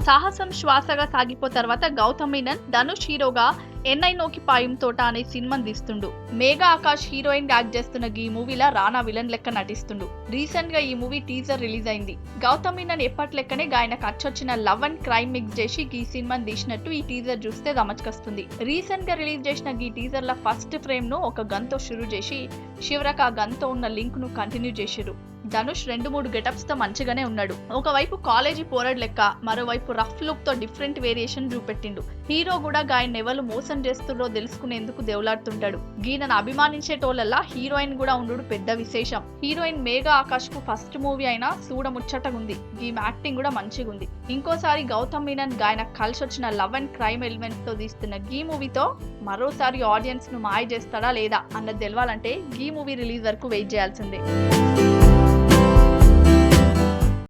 సాహసం శ్వాసగా సాగిపో తర్వాత గౌతమ్ మీనన్ ధనుష్ హీరోగా ఎన్నై నోకి పాయం తోట అనే సినిమాని తీస్తుండు. మేఘా ఆకాష్ హీరోయిన్ గా యాక్ట్ చేస్తున్న ఈ మూవీలో రానా విలన్ లెక్క నటిస్తుండు. రీసెంట్ గా ఈ మూవీ టీజర్ రిలీజ్ అయింది. గౌతమ్ మీనన్ ఎప్పటి లెక్కనే ఆయనకు అచ్చొచ్చిన లవ్ అండ్ క్రైమ్ మిక్స్ చేసి ఈ సినిమాని తీసినట్టు ఈ టీజర్ చూస్తే గమనికొస్తుంది. రీసెంట్ గా రిలీజ్ చేసిన ఈ టీజర్ లో ఫస్ట్ ఫ్రేమ్ ను ఒక గన్ తో షురూ చేసి చివరకు ఆ గన్ తో ఉన్న లింక్ ను కంటిన్యూ చేసిరు. ధనుష్ 2-3 గెటప్స్ తో మంచిగానే ఉన్నాడు. ఒకవైపు కాలేజీ పోరడ్ లెక్క, మరోవైపు రఫ్ లుక్ తో డిఫరెంట్ వేరియేషన్ చూపెట్టిండు. హీరో కూడా గాయన్ని ఎవరు మోసం చేస్తుండో తెలుసుకునేందుకు దేవులాడుతుంటాడు. గీనను అభిమానించేటోళ్ళల్లా హీరోయిన్ కూడా ఉండు పెద్ద విశేషం. హీరోయిన్ మేఘా ఆకాష్ కు ఫస్ట్ మూవీ అయినా చూడముచ్చటగుంది. ఈ యాక్టింగ్ కూడా మంచిగుంది. ఇంకోసారి గౌతమ్ మీనన్ గాయన కలిసి వచ్చిన లవ్ అండ్ క్రైమ్ ఎలిమెంట్స్ తో తీస్తున్న ఈ మూవీతో మరోసారి ఆడియన్స్ ను మాయ చేస్తాడా లేదా అన్నది తెలవాలంటే ఈ మూవీ రిలీజ్ వరకు వెయిట్ చేయాల్సిందే.